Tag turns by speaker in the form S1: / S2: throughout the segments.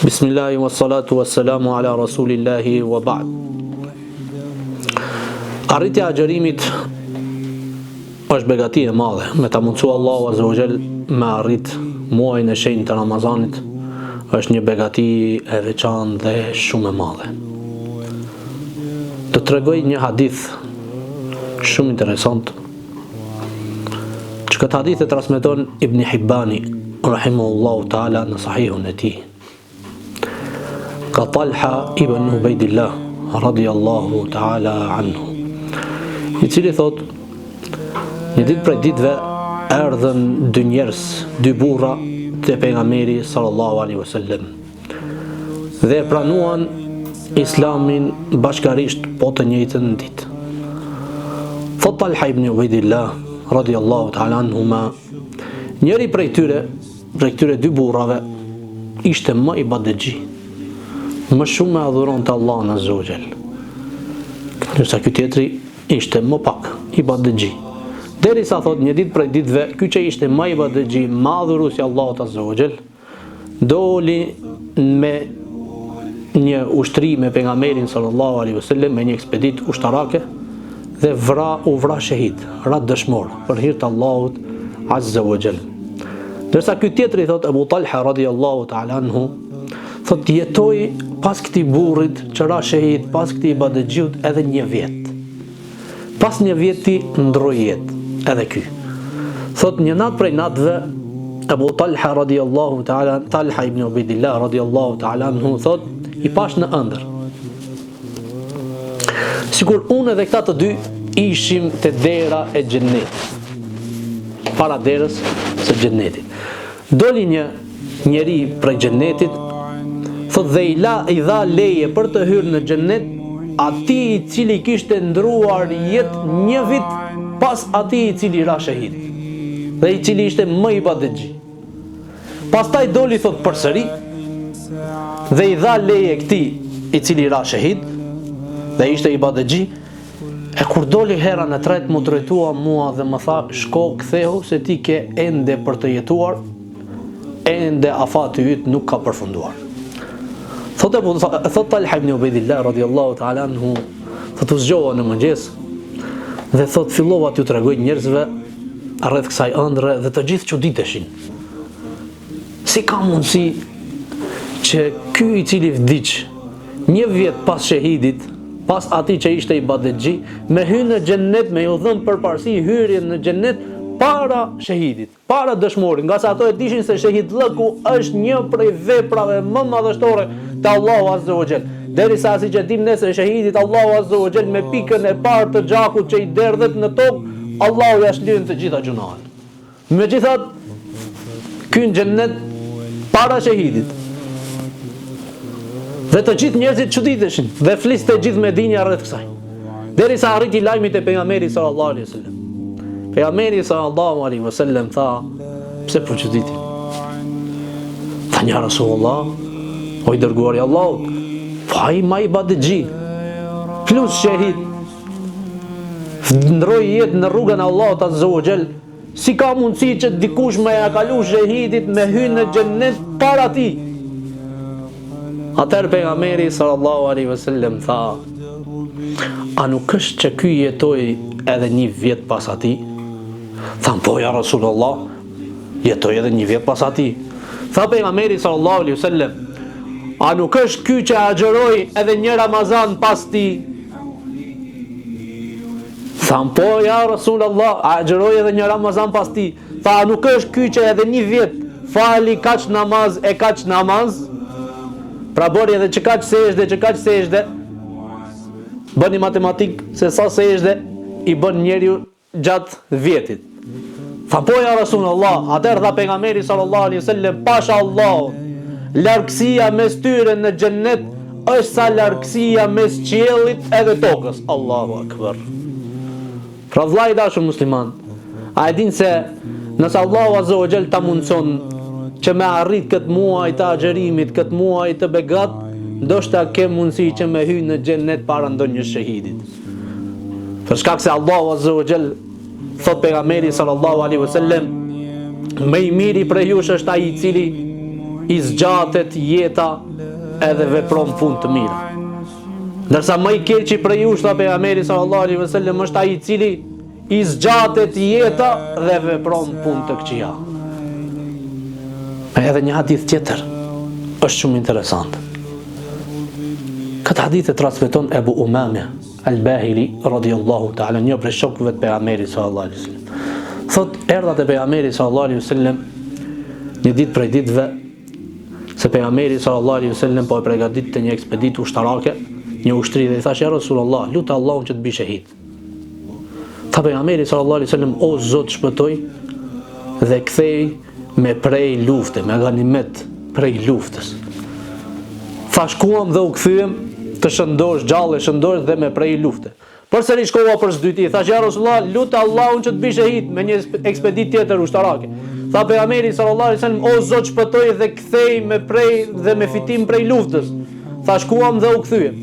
S1: Bismillahi wa salatu wa salamu ala rasulillahi wa ba'd. Arritja e agjerimit është begati e madhe. Me ta mundsu Allahu azza wa jall me arrit muajin e shenjtë të Ramazanit është një begati e veçantë dhe shumë e madhe. Të tregoj një hadith shumë interesant. Që këtë hadith e transmeton Ibn Hibbani rahimahullahu ta'ala në sahihun e tij. Ka Talha ibn Ubaidillah radiyallahu ta'ala anhu, i cili thot: një ditë prej ditëve erdhën dy njerëz, dy burra te pejgamberi sallallahu alaihi wasallam dhe pranuan Islamin bashkarisht, po të njëjtën ditë. Thot Talha ibn Ubaidillah radiyallahu ta'ala anhuma, njëri prej këtyre dy burrave ishte më i badexhi, më shumë me adhuron të Allahun azza wa jall, ndërsa ky tjetri ishte më pak i badexhi. Derisa thot një ditë prej ditëve, ky që ishte më i badexhi, më adhuruesi i Allahut azza wa jall, doli me një ushtri me pejgamberin sallallahu alaihi wasallam, me një ekspedit ushtarake, dhe u vra shahid, ra dëshmor për hir të Allahut azza wa jall. Ndërsa ky tjetri thot Abu Talha radiyallahu ta'ala anhu, thot jetoi pas këtij burrit që ra shahid, pas këtij badexhiut edhe një vjet. Pas një vjeti ndroi jetë edhe ky. Thot një natë prej natëve, Abu Talha radiyallahu ta'ala, Talha ibn Ubaidillah radiyallahu ta'ala anhu, thot i pash në ëndër. Sikur unë edhe këta të dy ishim te dera e xhennetit, para derës së xhennetit. Doli një njeri prej xhennetit, thot dhe i dha leje për të hyrë në xhennet atij i cili kishte ndruar jetë një vit pas atij i cili ra shahid dhe i cili ishte më i badexhi. Pastaj doli thot përsëri dhe i dha leje këtij i cili ra shahid dhe ishte i badexhi. E kur doli hera në tretë, mu drejtua mua dhe më tha: shko, kthehu se ti ke ende për të jetuar, ende afati yt nuk ka përfunduar. Thot Talha ibn Ubaidillah radiyallahu ta'ala anhu, thot u zgjoha në mëngjes dhe thot fillova t'ju tregoj njerëzve rreth kësaj ëndre dhe të gjithë çuditeshin. Si ka mundësi që ky i cili vdiq një vjet pas shahidit, pas atij që ishte i badexhi, me hyrë në xhennet, me ju dhënë përparësi hyrjen në xhennet para shahidit, para dëshmorit, nga sa ato e dishin se shahidllëku është një prej veprave më madhështore te Allahu azza wa jall. Derisa si që dim ne se shahidit Allahu azza wa jall me pikën e parë të gjakut që i derdhet në tokë, Allahu ja shlirin të gjitha gjunahet. Megjithatë, ky në xhennet para shahidit. Dhe të gjithë njerëzit çuditeshin dhe fliste gjithë Medinja rreth kësaj. Derisa arriti lajmi te pejgamberi sallallahu alaihi wasallam. Pejgamberi sallallahu alaihi wasallam tha: pse po çuditi? Tha: ja Rasulullah, o i dërguari i Allahut, ai më i badexhi plus shahid, ndroi jetë në rrugën e Allahut azza wa jall. Si ka mundësi që dikush më ja kalu shahidit me hyrë në xhennet para tij? Atëherë pejgamberi sallallahu alaihi wasallam tha: a nuk është që ky jetoi edhe një vjet pas atij? Tha: po ja Rasulullah, jetoi edhe një vjet pas atij. Tha pejgamberi sallallahu alaihi wasallam: a nuk është ky që agjeroi edhe një Ramazan pas tij? Tha: po ja Rasulullah, agjeroi edhe një Ramazan pas tij. Tha: a nuk është ky që edhe një vjet fali kaq namaz e kaq namaz? Pra bëri edhe që kaq sejdë, bëni matematik se sa sejdë i bën njeriu gjatë vjetit. Tha: po ja Rasulullah. Atëherë tha pejgamberi sallallahu alaihi wasallam: pasha Allah, largësia mes tyre në xhennet është sa largësia mes qiellit edhe tokës. Allahu akbar. Pra vllai dashur musliman, a e din se nëse Allahu azza wa jall ta mundson që me arrit këtë muaj të agjerimit, këtë muaj të begat, ndoshta ke mundësi që me hyjë në xhennet para ndonjë shahidit. Për shkak se Allahu azza wa jall thot pejgamberi sallallahu alaihi wasallam: më i miri prej jush është ai i cili i zgjatet jeta edhe vepron punë të mira. Ndërsa më i keqi prej jush, tha pejgamberi sallallahu alaihi wasallam, është ai i cili i zgjatet jeta dhe vepron punë të këqija. Edhe një hadith tjetër është shumë interesant. Këtë hadith e transmeton Ebu Umame al-Bahili radhiyallahu ta'ala, një prej shokëve të pejgamberit sallallahu alaihi wasallam. Thot, erdha te pejgamberi sallallahu alaihi wasallam një ditë prej ditëve, se pejgamberi sallallahu alaihi wasallam po e përgatitte një ekspeditë ushtarake, një ushtri, dhe i thash: "Ja Rasulullah, lutë Allahun që të bëj shahid." Tha pejgamberi sallallahu alaihi wasallam: "O Zot, shpëtoj dhe kthej me prej lufte, me ganimet prej luftës." Tha: "Shkuam dhe u kthyem të shëndosh, gjallë shëndosh dhe me prej lufte." Përsëri shkova për s'dyti, thash: "Ja Rasulullah, lutë Allahun që të bëj shahid me një ekspeditë tjetër ushtarake." Tha pejgamberi sallallahu alaihi wasallam: "O Zot, shpëtoj dhe kthej me prej dhe me fitim prej luftës." Tha: "Shkuam dhe u kthyem."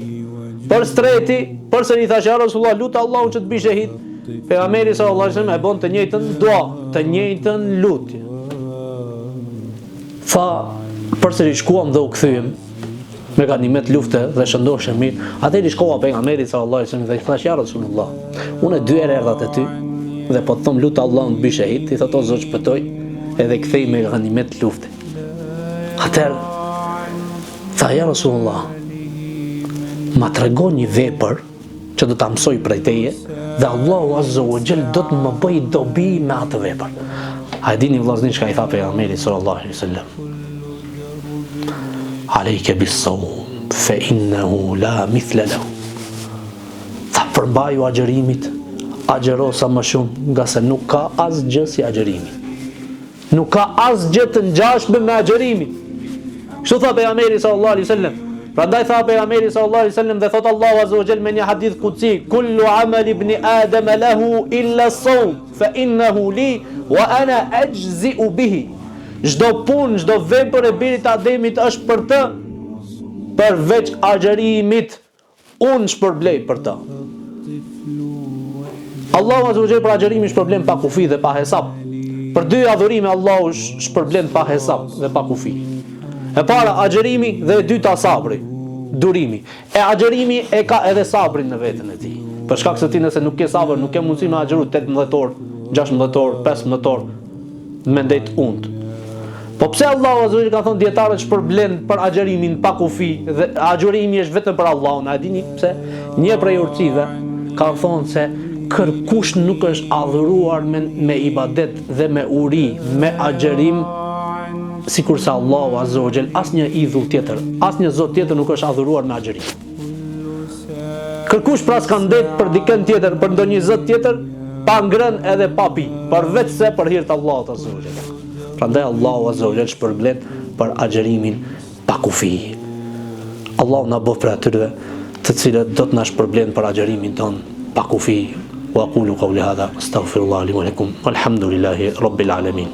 S1: Për streti, përsëri thash: "Ja Rasulullah, lutë Allahun që të bëj shahid." Pejgamberi sallallahu alaihi wasallam e bën të njëjtën dua, të njëjtën lutje. Tha: "Përsëri shkuam dhe u kthyem me ganimet lufte dhe shëndoshëm mirë." Atëherë shkova pejgamberi sallallahu alaihi wasallam dhe i thash: "Ja Rasulullah, unë 2 herë erdha te ty dhe po të them lutë Allahun të bëj shahid." Ti thot: "O Zot, shpëtoj edhe kthej me ganimet lufte." Atëherë tha: "Ja Rasulullah, ma tregon një vepër që do ta mësoj prej teje dhe Allahu azza wa jall do të më bëj dobi me atë vepër." A dini vllazërin çka i tha pejgamberi sallallahu alaihi wasallam? "Alejke bis-sawm fa innahu la mithla lahu." Tha: "Përmbaju agjërimit, agjëro sa më shumë, nga se nuk ka asgjë si agjërimi. Nuk ka asgjë të ngjashme me agjërimin." Kështu tha pejgamberi sallallahu alaihi wasallam. Prandaj tha pejgamberi sallallahu alaihi wasallam dhe thot Allahu azza wa jall me një hadith qudsi: "Kullu amali ibn Adam lahu illa as-sawm fa innahu li wa ana ajzi'u bihi." Çdo punë, çdo vepër e birit Ademit është për të, përveç agjërimit, unë shpërblej për të. Allahu azza wa jall për agjërimin shpërblen pa kufi dhe pa hesab. Për 2 adhurime Allahu shpërblen pa hesab dhe pa kufi. E para agjërimi dhe e dyta sabri, durimi. E agjërimi e ka edhe sabrin në veten e tij. Për shkak se ti nëse nuk ke sabër, nuk ke mundësi me agjëru 18 orë, 16 orë, 15 orë me ndet und. Po pse Allahu azza wa jall ka thonë dietarët shpërblen për agjërimin pa kufi dhe agjërimi është vetëm për Allahun? A dini pse? Një prej urtësive ka thonë se kërkush nuk është adhuruar me ibadet dhe me uri, me agjërim, sikur se Allahu azza wa jall, asnjë idhull tjetër, asnjë zot tjetër nuk është adhuruar me agjërim. Kërkush pra s'ka ndet për dikën tjetër, për ndonjë zot tjetër, pa ngrën edhe pa pi, përveç se për hir të Allahut azza wa jall. Prandaj Allahu azza wa jall shpërblen për agjërimin pa kufi. Allahu na bëf për atyre të cilët do të na shpërblen për agjërimin ton pa kufi. Wa aqulu qawli hadha astaghfirullah li wa lakum walhamdulillahi rabbil alamin.